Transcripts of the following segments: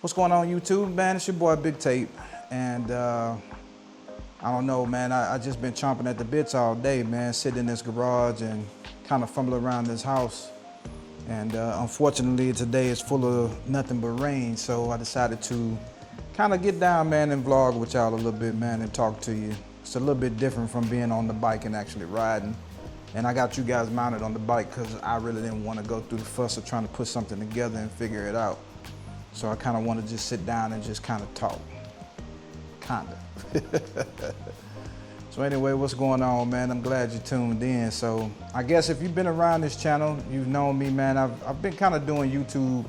What's going on YouTube, man? It's your boy Big Tape, and I don't know, man, I just been chomping at the bits all day, man, sitting in this garage and kind of fumbling around this house. And unfortunately today is full of nothing but rain, so I decided to kind of get down, man, and vlog with y'all a little bit, man, and talk to you. It's a little bit different from being on the bike and actually riding. And I got you guys mounted on the bike because I really didn't want to go through the fuss of trying to put something together and figure it out. So I kind of want to just sit down and just kind of talk. Kinda. So anyway, what's going on, man? I'm glad you tuned in. So I guess if you've been around this channel, you've known me, man. I've been kind of doing YouTube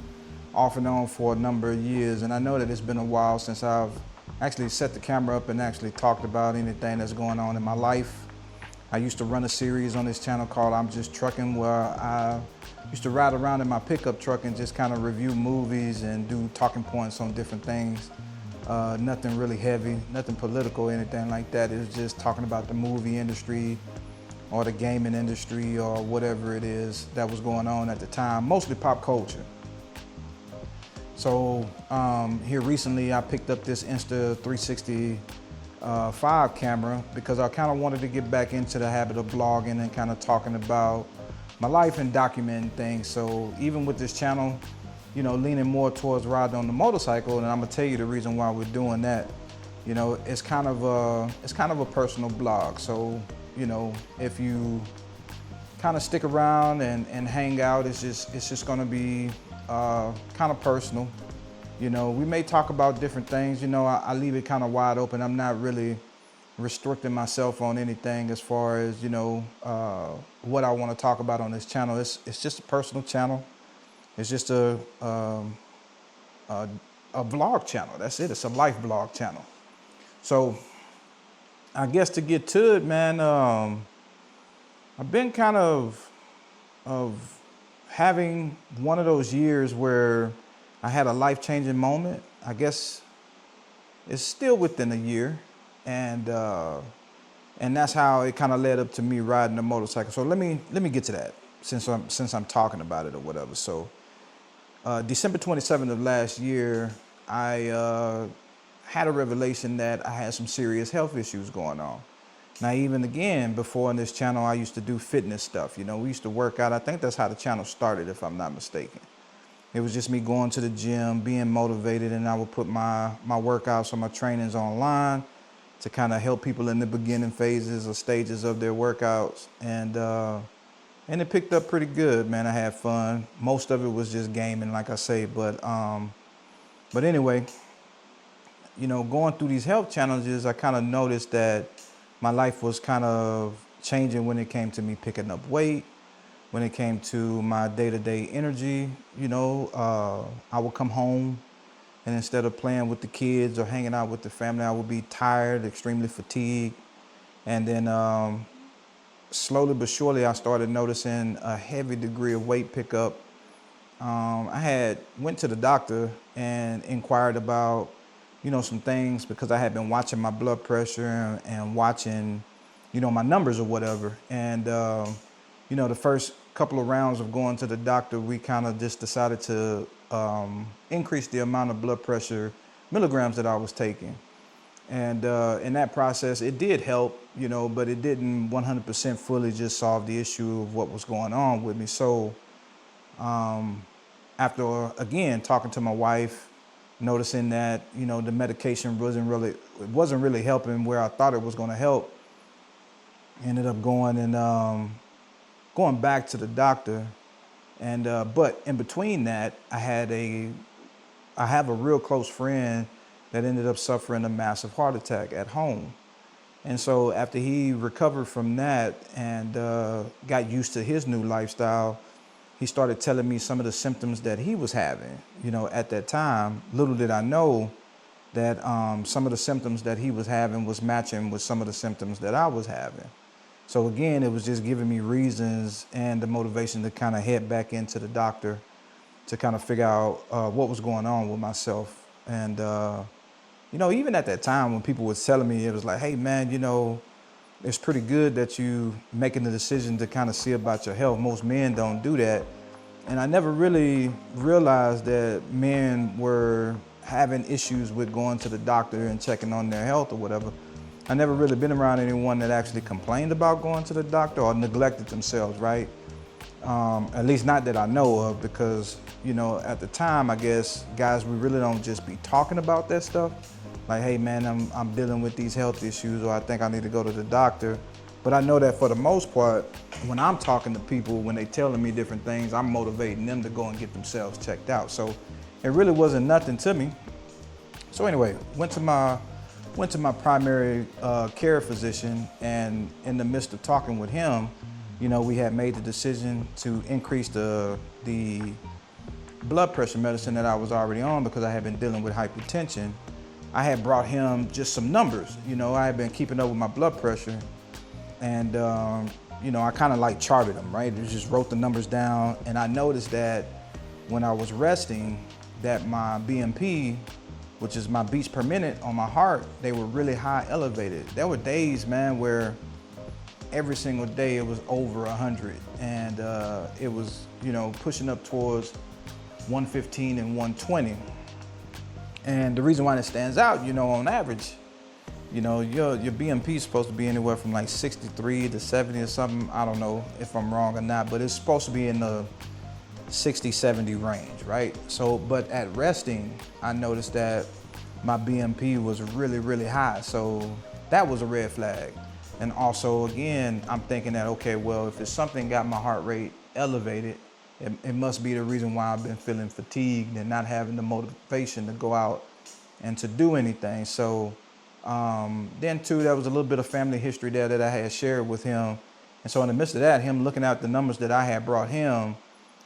off and on for a number of years, and I know that it's been a while since I've actually set the camera up and actually talked about anything that's going on in my life. I used to run a series on this channel called I'm Just Trucking, where I used to ride around in my pickup truck and just kind of review movies and do talking points on different things. Nothing really heavy, nothing political, anything like that. It was just talking about the movie industry or the gaming industry or whatever it is that was going on at the time, mostly pop culture. So here recently I picked up this Insta360 5 camera because I kind of wanted to get back into the habit of blogging and kind of talking about my life and documenting things. So even with this channel, you know, leaning more towards riding on the motorcycle, and I'm gonna tell you the reason why we're doing that. You know, it's kind of a personal blog. So, you know, if you kind of stick around and hang out, it's just gonna be kind of personal. You know, we may talk about different things. You know, I leave it kind of wide open. I'm not really restricting myself on anything as far as, you know, what I want to talk about on this channel. It's just a personal channel. It's just a vlog channel. That's it. It's a life blog channel. So I guess to get to it, man, I've been kind of having one of those years where I had a life-changing moment. I guess it's still within a year, and that's how it kind of led up to me riding a motorcycle. So let me get to that since I'm talking about it or whatever. So December 27th of last year, I had a revelation that I had some serious health issues going on. Now, even again, before on this channel, I used to do fitness stuff. You know, we used to work out. I think that's how the channel started, if I'm not mistaken. It was just me going to the gym, being motivated, and I would put my workouts or my trainings online to kind of help people in the beginning phases or stages of their workouts. And it picked up pretty good, man. I had fun. Most of it was just gaming, like I say, but anyway, you know, going through these health challenges, I kind of noticed that my life was kind of changing when it came to me picking up weight, when it came to my day-to-day energy. You know, I would come home, and instead of playing with the kids or hanging out with the family, I would be tired, extremely fatigued. And then slowly but surely, I started noticing a heavy degree of weight pickup. I went to the doctor and inquired about, you know, some things because I had been watching my blood pressure and watching, you know, my numbers or whatever. And, you know, the first couple of rounds of going to the doctor, we kind of just decided to increase the amount of blood pressure milligrams that I was taking. And in that process, it did help, you know, but it didn't 100% fully just solve the issue of what was going on with me. So after, again, talking to my wife, noticing that, you know, the medication wasn't really helping where I thought it was going to help, ended up going back to the doctor. And but in between that, I have a real close friend that ended up suffering a massive heart attack at home. And so after he recovered from that and got used to his new lifestyle, he started telling me some of the symptoms that he was having. You know, at that time, little did I know that some of the symptoms that he was having was matching with some of the symptoms that I was having. So again, it was just giving me reasons and the motivation to kind of head back into the doctor to kind of figure out what was going on with myself. And you know, even at that time when people were telling me, it was like, hey man, you know, it's pretty good that you making the decision to kind of see about your health. Most men don't do that. And I never really realized that men were having issues with going to the doctor and checking on their health or whatever. I never really been around anyone that actually complained about going to the doctor or neglected themselves, right? At least not that I know of, because, you know, at the time, I guess, guys, we really don't just be talking about that stuff. Like, hey man, I'm dealing with these health issues, or I think I need to go to the doctor. But I know that for the most part, when I'm talking to people, when they telling me different things, I'm motivating them to go and get themselves checked out. So it really wasn't nothing to me. So anyway, went to my primary care physician, and in the midst of talking with him, you know, we had made the decision to increase the blood pressure medicine that I was already on, because I had been dealing with hypertension. I had brought him just some numbers. You know, I had been keeping up with my blood pressure, and you know, I kind of like charted them, right? I just wrote the numbers down, and I noticed that when I was resting, that my BMP, which is my beats per minute on my heart, they were really high elevated. There were days, man, where every single day it was over 100, and it was, you know, pushing up towards 115 and 120. And the reason why it stands out, you know, on average, you know, your BMP is supposed to be anywhere from like 63 to 70 or something. I don't know if I'm wrong or not, but it's supposed to be in the 60, 70 range, right? So, but at resting, I noticed that my BMP was really, really high. So that was a red flag. And also, again, I'm thinking that, okay, well, if it's something got my heart rate elevated, it must be the reason why I've been feeling fatigued and not having the motivation to go out and to do anything. So then too, there was a little bit of family history there that I had shared with him. And so in the midst of that, him looking at the numbers that I had brought him,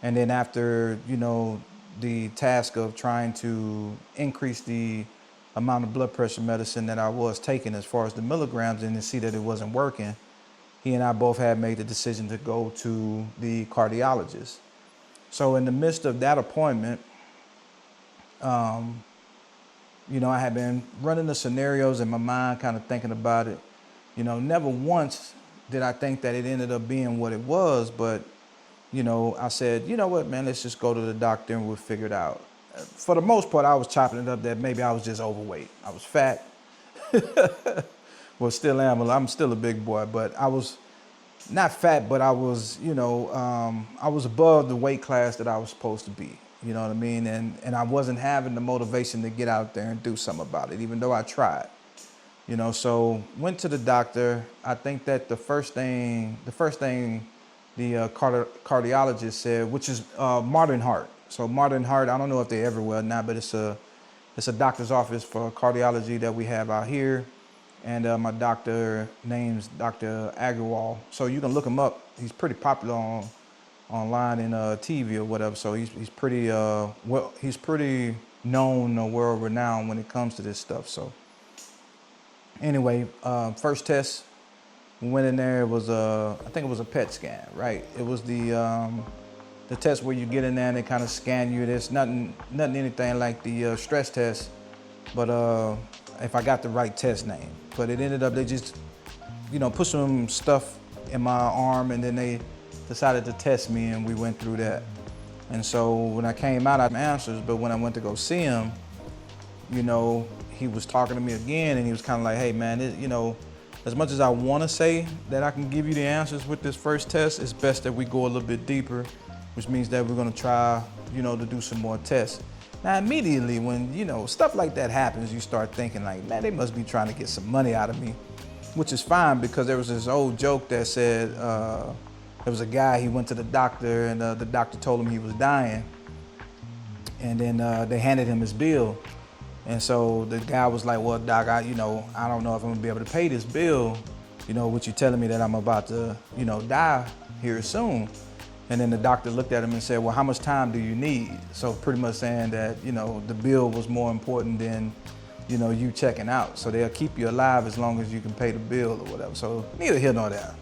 and then after, you know, the task of trying to increase the amount of blood pressure medicine that I was taking as far as the milligrams, and to see that it wasn't working, he and I both had made the decision to go to the cardiologist. So in the midst of that appointment, you know, I had been running the scenarios in my mind, kind of thinking about it. You know, never once did I think that it ended up being what it was, but, you know, I said, you know what, man, let's just go to the doctor and we'll figure it out. For the most part, I was chopping it up that maybe I was just overweight. I was fat. Well, still am. I'm still a big boy, but I was not fat, but I was, you know, I was above the weight class that I was supposed to be. You know what I mean? And I wasn't having the motivation to get out there and do something about it, even though I tried. You know, so went to the doctor. I think that the first thing the cardiologist said, which is Modern Heart. So Modern Heart, I don't know if they're everywhere now, but it's a doctor's office for cardiology that we have out here. And my doctor name's Dr. Agarwal. So you can look him up. He's pretty popular online in TV or whatever. So he's pretty he's pretty known or world renowned when it comes to this stuff. So anyway, first test, we went in there. It was I think it was a PET scan, right? It was the test where you get in there and they kind of scan you. There's nothing anything like the stress test, but if I got the right test name. But it ended up, they just, you know, put some stuff in my arm, and then they decided to test me, and we went through that. And so when I came out, I had my answers, but when I went to go see him, you know, he was talking to me again, and he was kind of like, hey man, you know, as much as I want to say that I can give you the answers with this first test, it's best that we go a little bit deeper, which means that we're going to try, you know, to do some more tests. Now, immediately when, you know, stuff like that happens, you start thinking like, man, they must be trying to get some money out of me, which is fine, because there was this old joke that said, there was a guy, he went to the doctor, and the doctor told him he was dying. And then they handed him his bill. And so the guy was like, well, doc, I don't know if I'm gonna be able to pay this bill, you know, what you telling me that I'm about to, you know, die here soon. And then the doctor looked at him and said, well, how much time do you need? So pretty much saying that, you know, the bill was more important than, you know, you checking out. So they'll keep you alive as long as you can pay the bill or whatever. So neither here nor there.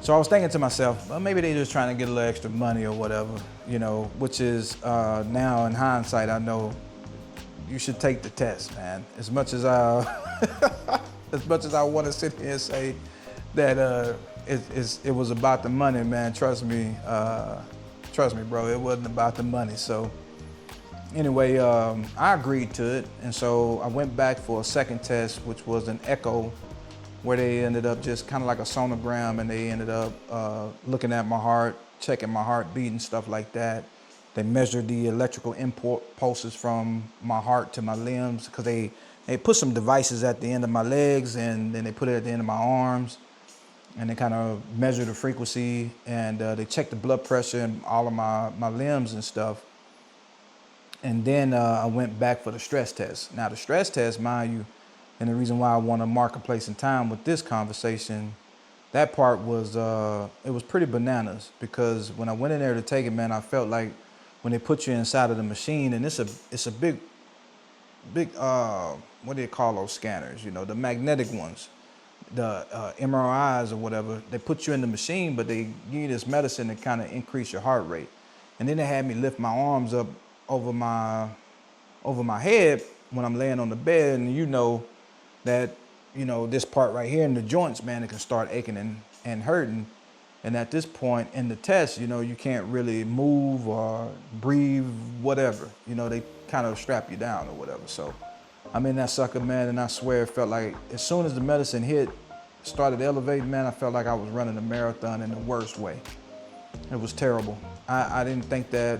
So I was thinking to myself, well, maybe they're just trying to get a little extra money or whatever, you know, which is now in hindsight, I know you should take the test, man. As much as I want to sit here and say that it was about the money, man. Trust me, bro. It wasn't about the money. So Anyway, I agreed to it. And so I went back for a second test, which was an echo, where they ended up just kind of like a sonogram, and they ended up looking at my heart, checking my heartbeat and stuff like that. They measured the electrical impulses from my heart to my limbs, because they put some devices at the end of my legs, and then they put it at the end of my arms, and they kind of measure the frequency, and they check the blood pressure and all of my limbs and stuff. And then I went back for the stress test. Now the stress test, mind you, and the reason why I want to mark a place and time with this conversation, that part was, it was pretty bananas, because when I went in there to take it, man, I felt like when they put you inside of the machine, and it's a big, what do you call those scanners? You know, the magnetic ones, the MRIs or whatever. They put you in the machine, but they give you this medicine to kind of increase your heart rate. And then they had me lift my arms up over my head when I'm laying on the bed, and you know that, you know, this part right here in the joints, man, it can start aching and hurting. And at this point in the test, you know, you can't really move or breathe, whatever. You know, they kind of strap you down or whatever. So I'm in that sucker, man, and I swear it felt like as soon as the medicine hit, started elevating, man, I felt like I was running a marathon in the worst way. It was terrible. I didn't think that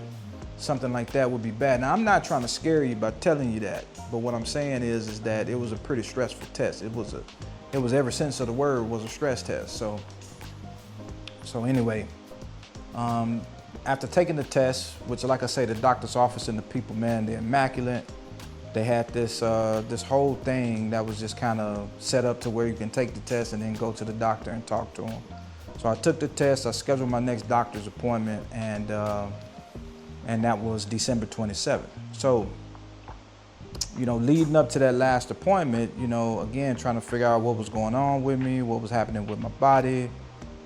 something like that would be bad. Now, I'm not trying to scare you by telling you that, but what I'm saying is that it was a pretty stressful test. It was every sense of the word was a stress test. So anyway, after taking the test, which, like I say, the doctor's office and the people, man, they're immaculate. They had this whole thing that was just kind of set up to where you can take the test and then go to the doctor and talk to him. So I took the test, I scheduled my next doctor's appointment, and that was December 27th. So, you know, leading up to that last appointment, you know, again, trying to figure out what was going on with me, what was happening with my body,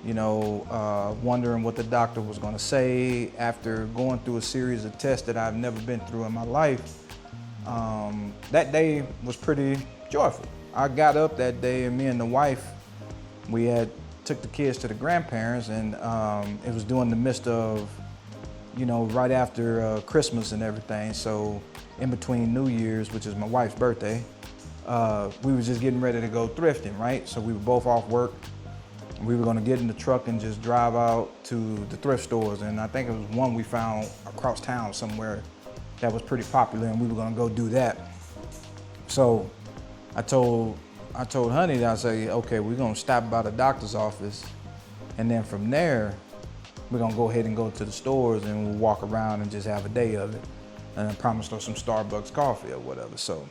you know, wondering what the doctor was going to say after going through a series of tests that I've never been through in my life. That day was pretty joyful. I got up that day, and me and the wife, we had took the kids to the grandparents, and it was during the midst of, you know, right after Christmas and everything. So in between New Year's, which is my wife's birthday, we were just getting ready to go thrifting, right? So we were both off work. We were gonna get in the truck and just drive out to the thrift stores. And I think it was one we found across town somewhere that was pretty popular, and we were gonna go do that. So I told honey that I say, okay, we're gonna stop by the doctor's office, and then from there, we're gonna go ahead and go to the stores, and we'll walk around and just have a day of it. And I promised her some Starbucks coffee or whatever. So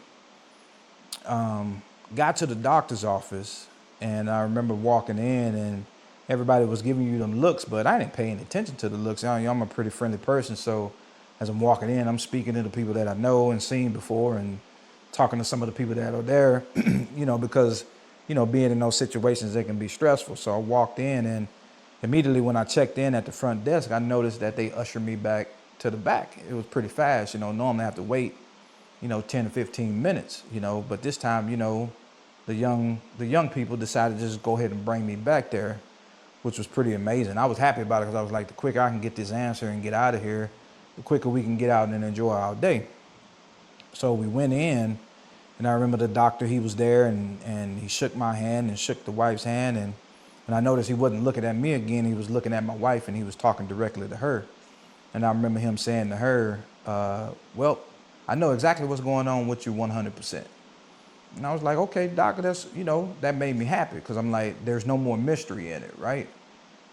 got to the doctor's office, and I remember walking in, and everybody was giving you them looks, but I didn't pay any attention to the looks. I'm a pretty friendly person, so as I'm walking in, I'm speaking to the people that I know and seen before, and talking to some of the people that are there, you know, because, you know, being in those situations, they can be stressful. So I walked in, and immediately when I checked in at the front desk, I noticed that they ushered me back to the back. It was pretty fast. You know, normally I have to wait, you know, 10 to 15 minutes, you know, but this time, you know, the young people decided to just go ahead and bring me back there, which was pretty amazing. I was happy about it, because I was like, the quicker I can get this answer and get out of here, the quicker we can get out and enjoy our day. So we went in, and I remember the doctor, he was there, and he shook my hand and shook the wife's hand, and I noticed he wasn't looking at me again, he was looking at my wife, and he was talking directly to her. And I remember him saying to her, well, I know exactly what's going on with you 100%. And I was like, okay, doctor, that's, you know, that made me happy, because I'm like, there's no more mystery in it, right?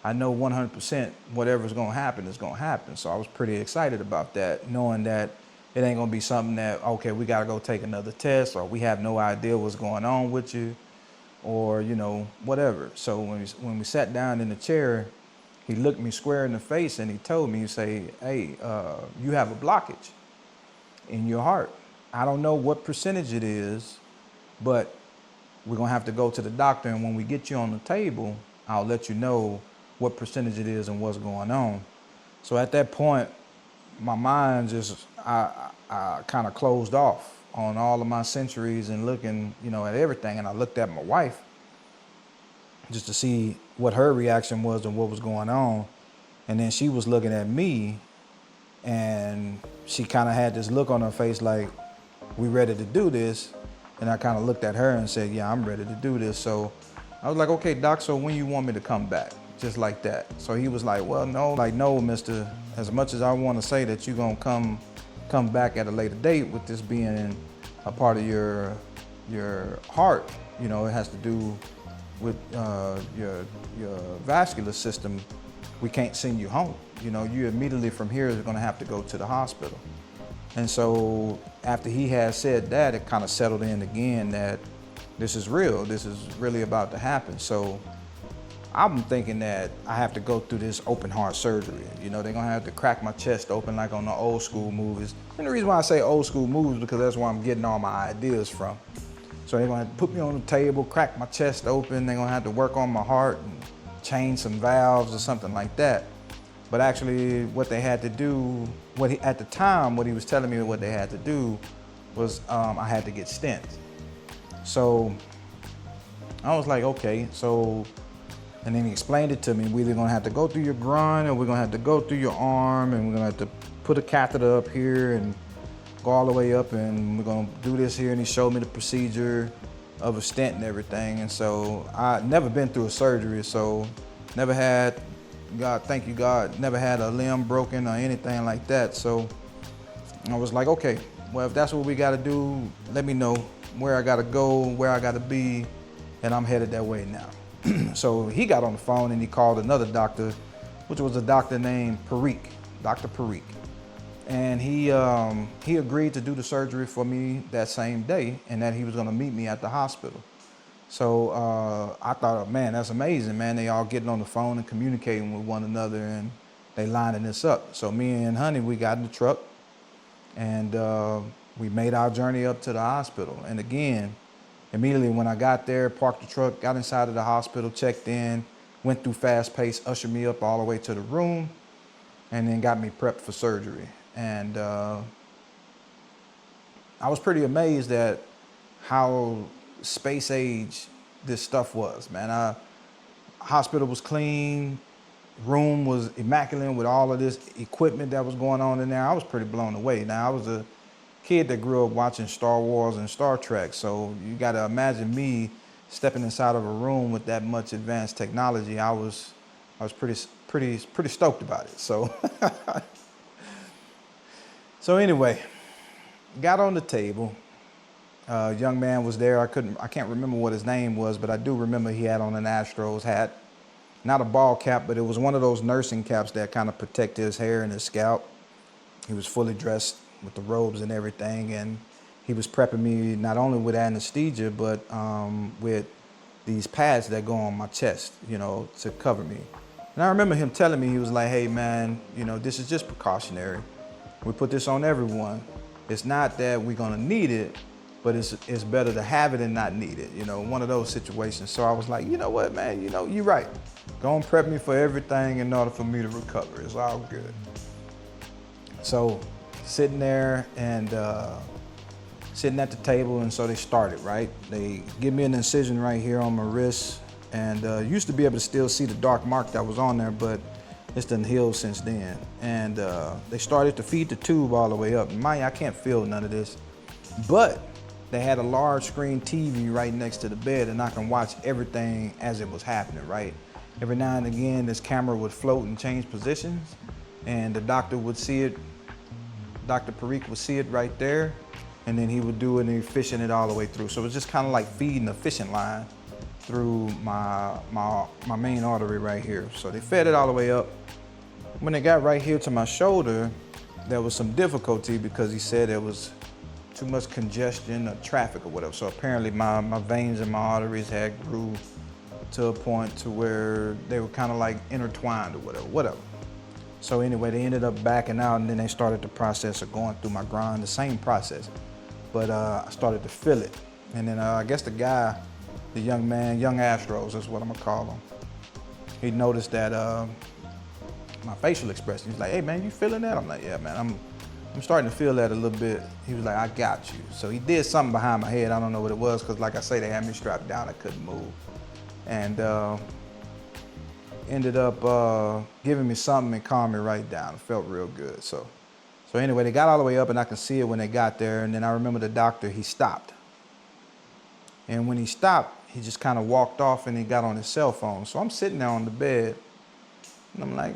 I know 100% whatever's gonna happen is gonna happen. So I was pretty excited about that, knowing that it ain't gonna be something that, okay, we gotta go take another test, or we have no idea what's going on with you, or, you know, whatever. So when we sat down in the chair, he looked me square in the face, and he told me, he say, hey, you have a blockage in your heart. I don't know what percentage it is, but we're gonna have to go to the doctor, and when we get you on the table, I'll let you know what percentage it is and what's going on. So at that point, my mind just, I kind of closed off on all of my sensories and looking, you know, at everything. And I looked at my wife just to see what her reaction was and what was going on. And then she was looking at me, and she kind of had this look on her face like, we ready to do this? And I kind of looked at her and said, yeah, I'm ready to do this. So I was like, okay, doc, so when you want me to come back? Just like that. So he was like, well, no, like, no, mister, as much as I want to say that you're going to come back at a later date, with this being a part of your heart, you know, it has to do with your vascular system, we can't send you home. You know, you immediately from here is going to have to go to the hospital. And so after he had said that, it kind of settled in again that this is real. This is really about to happen. So I'm thinking that I have to go through this open heart surgery. You know, they're going to have to crack my chest open like on the old school movies. And the reason why I say old school movies, because that's where I'm getting all my ideas from. So they're going to have to put me on the table, crack my chest open. They're going to have to work on my heart and change some valves or something like that. But actually what they had to do, at the time, what he was telling me what they had to do was I had to get stents. So I was like, okay, so, and then he explained it to me. We're either gonna have to go through your groin, or we're gonna have to go through your arm, and we're gonna have to put a catheter up here and go all the way up, and we're gonna do this here. And he showed me the procedure of a stent and everything. And so I'd never been through a surgery, so never had, God, thank you God, never had a limb broken or anything like that. So I was like, okay, well, if that's what we gotta do, let me know where I gotta go, where I gotta be, and I'm headed that way now. So he got on the phone and he called another doctor, which was a doctor named Parikh, Dr. Parikh. And he agreed to do the surgery for me that same day, and that he was gonna meet me at the hospital. So I thought, man, that's amazing, man. They all getting on the phone and communicating with one another, and they lining this up. So me and Honey, we got in the truck, and we made our journey up to the hospital. And again, immediately when I got there, parked the truck, got inside of the hospital, checked in, went through fast pace, ushered me up all the way to the room, and then got me prepped for surgery. And I was pretty amazed at how space age this stuff was, man. Hospital was clean, room was immaculate with all of this equipment that was going on in there. I was pretty blown away. Now, I was a kid that grew up watching Star Wars and Star Trek, so you got to imagine me stepping inside of a room with that much advanced technology. I was pretty stoked about it. So so anyway, got on the table. A young man was there. I can't remember what his name was, but I do remember he had on an Astros hat. Not a ball cap, but it was one of those nursing caps that kind of protect his hair and his scalp. He was fully dressed with the robes and everything, and he was prepping me not only with anesthesia, but with these pads that go on my chest, you know, to cover me. And I remember him telling me, he was like, hey man, you know, this is just precautionary. We put this on everyone. It's not that we're gonna need it, but it's better to have it and not need it, you know, one of those situations. So I was like, you know what, man, you know, you're right. Go and prep me for everything in order for me to recover. It's all good. So sitting there and sitting at the table, and so they started, right? They give me an incision right here on my wrist, and used to be able to still see the dark mark that was on there, but it's done healed since then. And they started to feed the tube all the way up. Mind you, I can't feel none of this, but they had a large screen TV right next to the bed, and I can watch everything as it was happening, right? Every now and again, this camera would float and change positions, and the doctor would see it. Dr. Parikh would see it right there, and then he would do it and he'd fishing it all the way through. So it was just kind of like feeding a fishing line through my main artery right here. So they fed it all the way up. When it got right here to my shoulder, there was some difficulty because he said there was too much congestion or traffic or whatever. So apparently my veins and my arteries had grew to a point to where they were kind of like intertwined or whatever. So anyway, they ended up backing out, and then they started the process of going through my groin, the same process. But I started to feel it. And then I guess the guy, the young man, young Astros is what I'm gonna call him, he noticed that my facial expression. He's like, hey man, you feeling that? I'm like, yeah man, I'm starting to feel that a little bit. He was like, I got you. So he did something behind my head. I don't know what it was, because like I say, they had me strapped down, I couldn't move. And ended up giving me something and calmed me right down. It felt real good. So So anyway, they got all the way up and I could see it when they got there. And then I remember the doctor, he stopped. And when he stopped, he just kind of walked off and he got on his cell phone. So I'm sitting there on the bed and I'm like,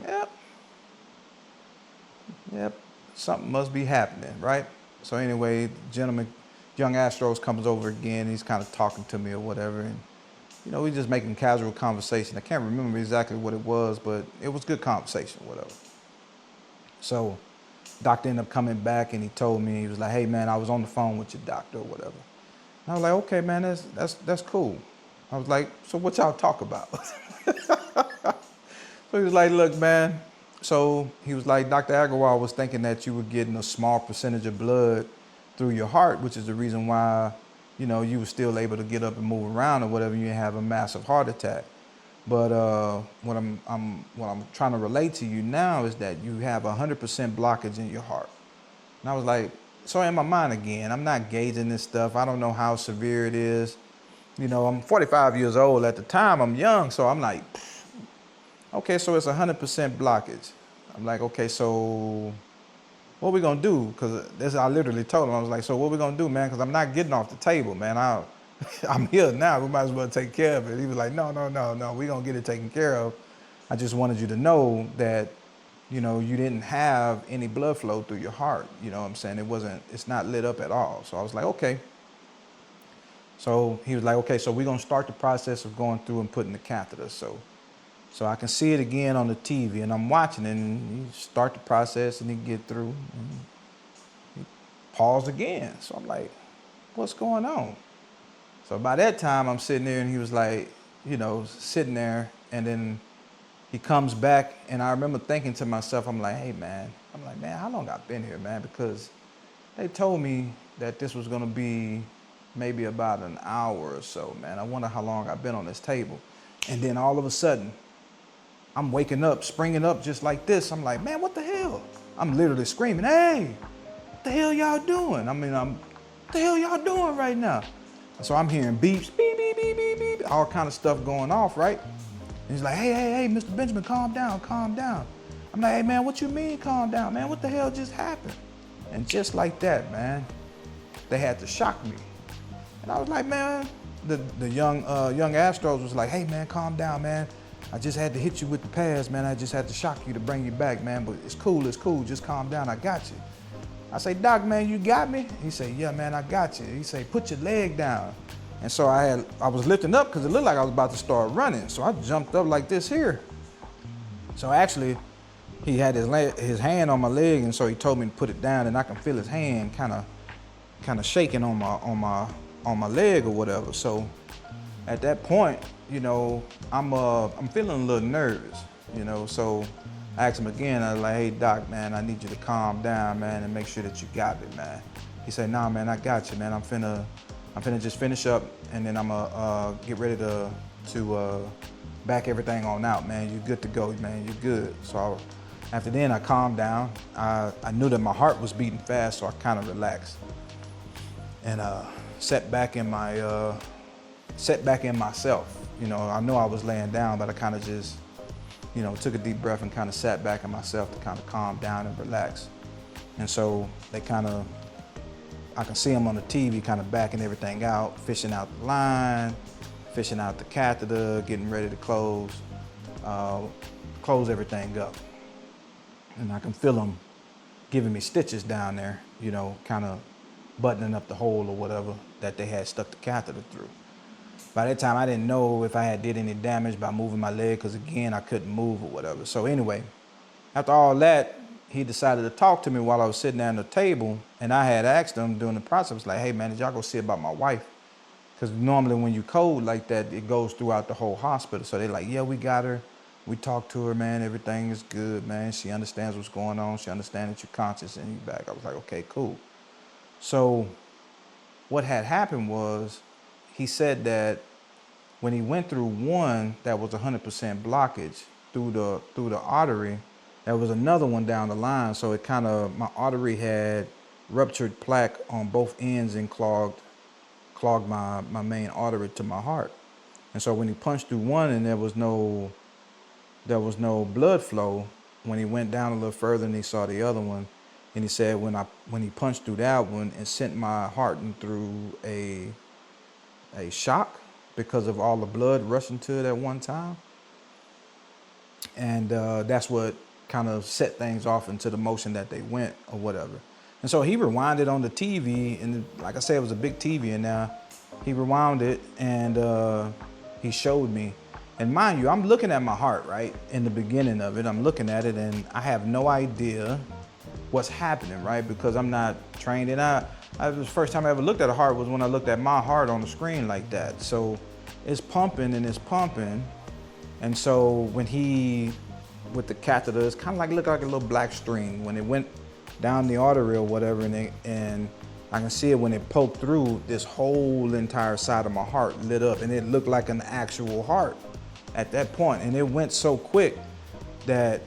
yep, something must be happening, right? So anyway, gentleman, young Astros comes over again. He's kind of talking to me or whatever. And, you know, we just making casual conversation. I can't remember exactly what it was, but it was good conversation, whatever. So doctor ended up coming back and he told me, he was like, hey man, I was on the phone with your doctor or whatever. And I was like, okay man, that's cool. I was like, so what y'all talk about? So he was like, look man, so he was like, Dr. Agarwal was thinking that you were getting a small percentage of blood through your heart, which is the reason why, you know, you were still able to get up and move around or whatever, you have a massive heart attack. But what I'm trying to relate to you now is that you have 100% blockage in your heart. And I was like, so in my mind again, I'm not gauging this stuff. I don't know how severe it is. You know, I'm 45 years old at the time. I'm young, so I'm like, okay, so it's 100% blockage. I'm like, okay, so what we gonna do? Because this, I literally told him, I was like, so what we gonna do, man? Because I'm not getting off the table, man. I'm here now. We might as well take care of it. He was like, no, we gonna get it taken care of. I just wanted you to know that, you know, you didn't have any blood flow through your heart. You know what I'm saying? It's not lit up at all. So I was like, okay. So he was like, okay, so we're gonna start the process of going through and putting the catheter. So I can see it again on the TV and I'm watching it and you start the process and you get through and he paused again. So I'm like, what's going on? So by that time I'm sitting there and he was like, you know, sitting there and then he comes back and I remember thinking to myself, I'm like, hey man, how long I've been here, man? Because they told me that this was gonna be maybe about an hour or so, man. I wonder how long I've been on this table. And then all of a sudden, I'm waking up, springing up just like this. I'm like, man, what the hell? I'm literally screaming, hey, what the hell y'all doing? What the hell y'all doing right now? So I'm hearing beeps, beep, beep, beep, beep, beep, all kind of stuff going off, right? And he's like, hey, Mr. Benjamin, calm down. I'm like, hey man, what you mean calm down, man? What the hell just happened? And just like that, man, they had to shock me. And I was like, man, the young Astros was like, hey man, calm down, man. I just had to hit you with the pads, man. I just had to shock you to bring you back, man. But it's cool, just calm down, I got you. I say, Doc, man, you got me? He say, yeah, man, I got you. He say, put your leg down. And so I was lifting up because it looked like I was about to start running. So I jumped up like this here. So actually, he had his hand on my leg, and so he told me to put it down, and I can feel his hand kind of shaking on my leg or whatever. So at that point, you know, I'm feeling a little nervous, you know. So I asked him again. I was like, hey Doc, man, I need you to calm down, man, and make sure that you got it, man. He said, nah, man, I got you, man. I'm finna just finish up, and then I'm gonna get ready to back everything on out, man. You're good to go, man. You're good. So after then, I calmed down. I knew that my heart was beating fast, so I kind of relaxed and set back in myself. You know, I know I was laying down, but I kind of just, you know, took a deep breath and kind of sat back in myself to kind of calm down and relax. And so they I can see them on the TV kind of backing everything out, fishing out the line, fishing out the catheter, getting ready to close everything up. And I can feel them giving me stitches down there, you know, kind of buttoning up the hole or whatever that they had stuck the catheter through. By that time, I didn't know if I had did any damage by moving my leg, because again, I couldn't move or whatever. So anyway, after all that, he decided to talk to me while I was sitting down at the table, and I had asked him during the process, like, hey man, did y'all go see about my wife? Because normally when you code like that, it goes throughout the whole hospital. So they're like, yeah, we got her. We talked to her, man. Everything is good, man. She understands what's going on. She understands that you're conscious and you're back. I was like, okay, cool. So what had happened was, he said that when he went through one that was 100% blockage through the artery, there was another one down the line. So it kind of, my artery had ruptured plaque on both ends and clogged my main artery to my heart. And so when he punched through one and there was no blood flow, when he went down a little further and he saw the other one, And he said when he punched through that one, it sent my heart through a shock because of all the blood rushing to it at one time. And that's what kind of set things off into the motion that they went or whatever. And so he rewinded on the TV, and like I said, it was a big TV in there. He rewound it, and he showed me. And mind you, I'm looking at my heart, right? In the beginning of it, I'm looking at it, and I have no idea what's happening, right? Because I'm not trained. And the first time I ever looked at a heart was when I looked at my heart on the screen like that. So it's pumping and it's pumping. And so when he, with the catheter, it's kind of like, looked like a little black string. When it went down the artery or whatever, and I can see it when it poked through, this whole entire side of my heart lit up, and it looked like an actual heart at that point. And it went so quick that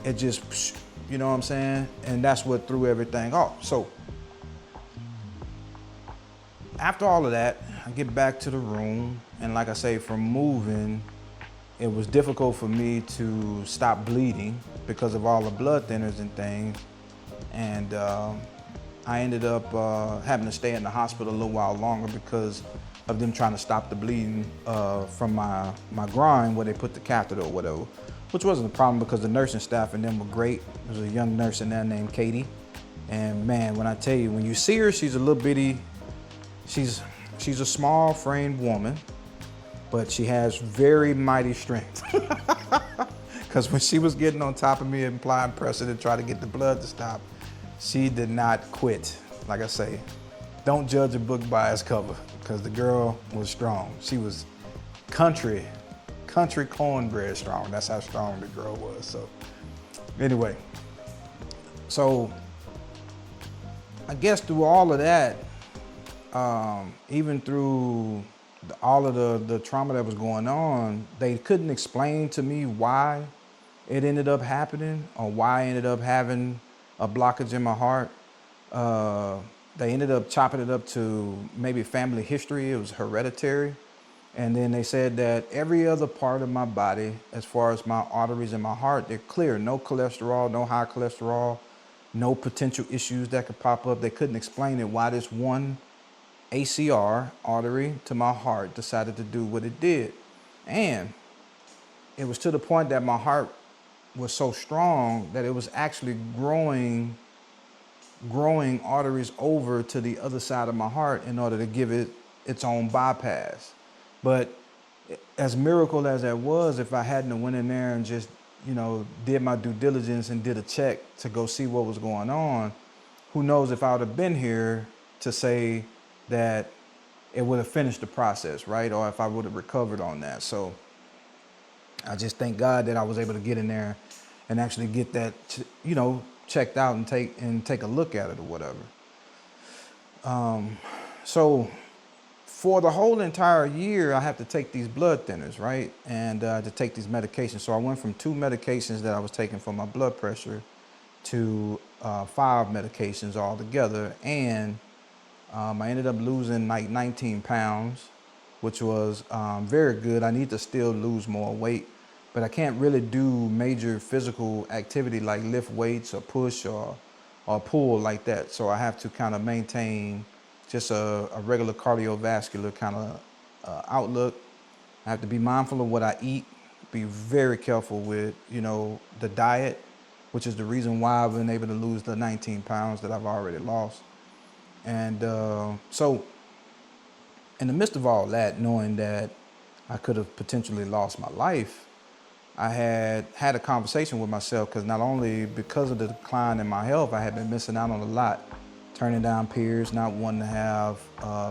it just, you know what I'm saying? And that's what threw everything off. So after all of that, I get back to the room, and like I say, from moving, it was difficult for me to stop bleeding because of all the blood thinners and things. And I ended up having to stay in the hospital a little while longer because of them trying to stop the bleeding from my groin where they put the catheter or whatever, which wasn't a problem because the nursing staff and them were great. There was a young nurse in there named Katie. And man, when I tell you, when you see her, she's a little bitty, she's a small framed woman, but she has very mighty strength. Because when she was getting on top of me and applying pressure to try to get the blood to stop, she did not quit. Like I say, don't judge a book by its cover, because the girl was strong. She was country cornbread strong. That's how strong the girl was. So anyway, so I guess through all of that, even through all of the trauma that was going on, they couldn't explain to me why it ended up happening or why I ended up having a blockage in my heart. They ended up chopping it up to maybe family history. It was hereditary. And then they said that every other part of my body, as far as my arteries and my heart, they're clear. No cholesterol, no high cholesterol, no potential issues that could pop up. They couldn't explain it why this one ACR, artery to my heart, decided to do what it did. And it was to the point that my heart was so strong that it was actually growing arteries over to the other side of my heart in order to give it its own bypass. But as miracle as that was, if I hadn't went in there and just, you know, did my due diligence and did a check to go see what was going on, who knows if I would have been here to say that it would have finished the process, right? Or if I would have recovered on that. So I just thank God that I was able to get in there and actually get that, you know, checked out and take a look at it or whatever. So for the whole entire year, I have to take these blood thinners, right? And to take these medications. So I went from 2 medications that I was taking for my blood pressure to 5 medications altogether. And I ended up losing like 19 pounds, which was very good. I need to still lose more weight, but I can't really do major physical activity like lift weights or push or pull like that. So I have to kind of maintain just a regular cardiovascular kind of outlook. I have to be mindful of what I eat, be very careful with, you know, the diet, which is the reason why I've been able to lose the 19 pounds that I've already lost. And so in the midst of all that, knowing that I could have potentially lost my life, I had a conversation with myself, because not only because of the decline in my health, I had been missing out on a lot, turning down peers, not wanting to have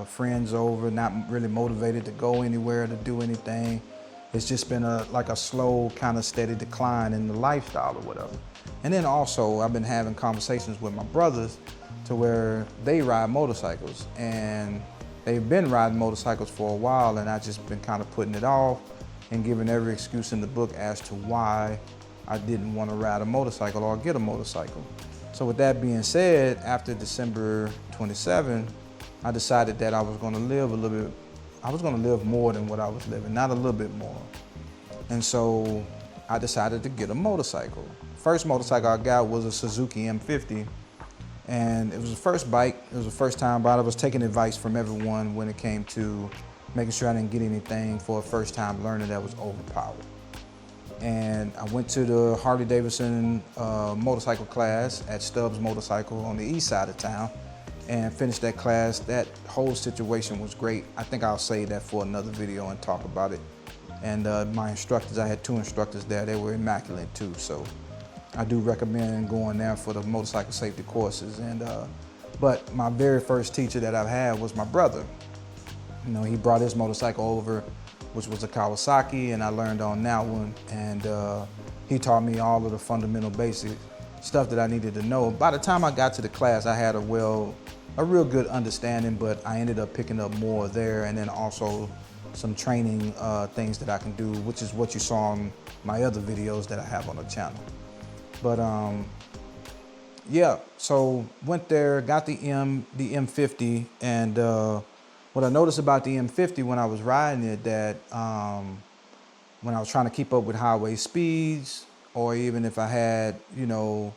friends over, not really motivated to go anywhere, to do anything. It's just been like a slow, kind of steady decline in the lifestyle or whatever. And then also I've been having conversations with my brothers to where they ride motorcycles, and they've been riding motorcycles for a while, and I've just been kind of putting it off and giving every excuse in the book as to why I didn't want to ride a motorcycle or get a motorcycle. So with that being said, after December 27, I decided that I was going to live a little bit, I was going to live more than what I was living, not a little bit more. And so I decided to get a motorcycle. First motorcycle I got was a Suzuki M50. And it was the first bike. It was the first time, but I was taking advice from everyone when it came to making sure I didn't get anything for a first time learner that was overpowered. And I went to the Harley Davidson motorcycle class at Stubbs Motorcycle on the east side of town and finished that class. That whole situation was great. I think I'll save that for another video and talk about it. And my instructors, I had 2 instructors there, they were immaculate too. So I do recommend going there for the motorcycle safety courses. And but my very first teacher that I've had was my brother. You know, he brought his motorcycle over, which was a Kawasaki, and I learned on that one. And he taught me all of the fundamental basic stuff that I needed to know. By the time I got to the class, I had a real good understanding, but I ended up picking up more there, and then also some training things that I can do, which is what you saw on my other videos that I have on the channel. But yeah, so went there, got the M50, and what I noticed about the M50 when I was riding it, that when I was trying to keep up with highway speeds, or even if I had, you know,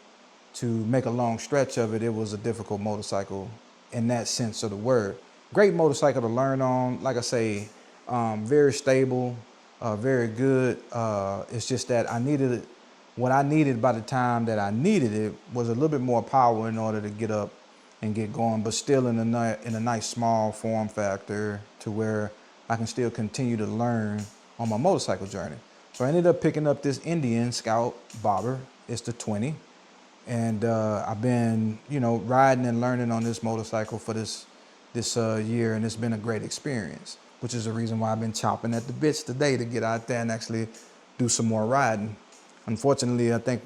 to make a long stretch of it, it was a difficult motorcycle in that sense of the word. Great motorcycle to learn on, like I say, very stable, very good. It's just that what I needed by the time that I needed it was a little bit more power in order to get up and get going, but still in a nice small form factor to where I can still continue to learn on my motorcycle journey. So I ended up picking up this Indian Scout bobber. It's the 20. And I've been, you know, riding and learning on this motorcycle for this year, and it's been a great experience, which is the reason why I've been chopping at the bits today to get out there and actually do some more riding. Unfortunately, I think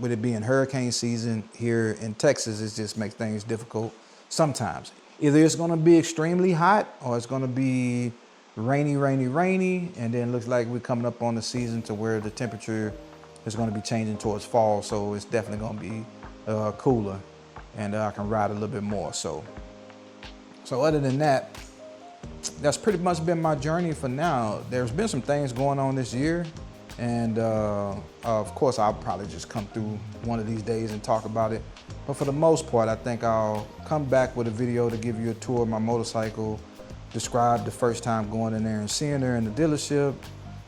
with it being hurricane season here in Texas, it just makes things difficult sometimes. Either it's gonna be extremely hot or it's gonna be rainy, and then it looks like we're coming up on the season to where the temperature is gonna be changing towards fall, so it's definitely gonna be cooler, and I can ride a little bit more. So other than that, that's pretty much been my journey for now. There's been some things going on this year, and of course I'll probably just come through one of these days and talk about it. But for the most part, I think I'll come back with a video to give you a tour of my motorcycle, describe the first time going in there and seeing her in the dealership,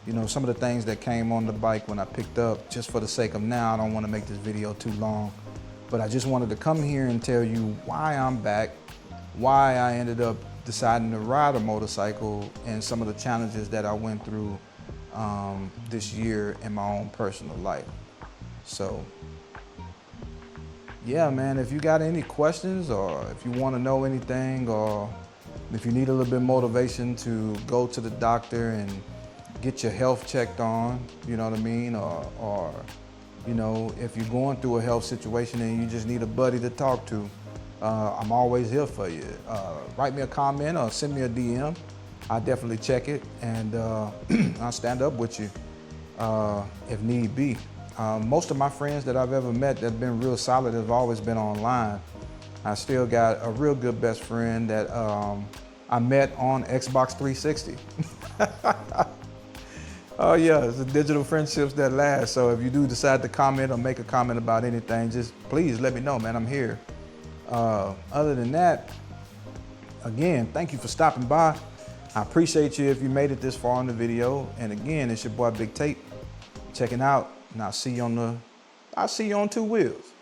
you know, some of the things that came on the bike when I picked up. Just for the sake of now, I don't want to make this video too long, but I just wanted to come here and tell you why I'm back, why I ended up deciding to ride a motorcycle, and some of the challenges that I went through this year in my own personal life. So yeah, man, if you got any questions, or if you want to know anything, or if you need a little bit of motivation to go to the doctor and get your health checked on, you know what I mean? Or you know, if you're going through a health situation and you just need a buddy to talk to, I'm always here for you. Write me a comment or send me a DM. I definitely check it, and I'll stand up with you if need be. Most of my friends that I've ever met that have been real solid have always been online. I still got a real good best friend that I met on Xbox 360. Oh yeah, it's the digital friendships that last. So if you do decide to comment or make a comment about anything, just please let me know, man, I'm here. Other than that, again, thank you for stopping by. I appreciate you if you made it this far in the video. And again, it's your boy Big Tape checking out, and I'll see you on 2 wheels.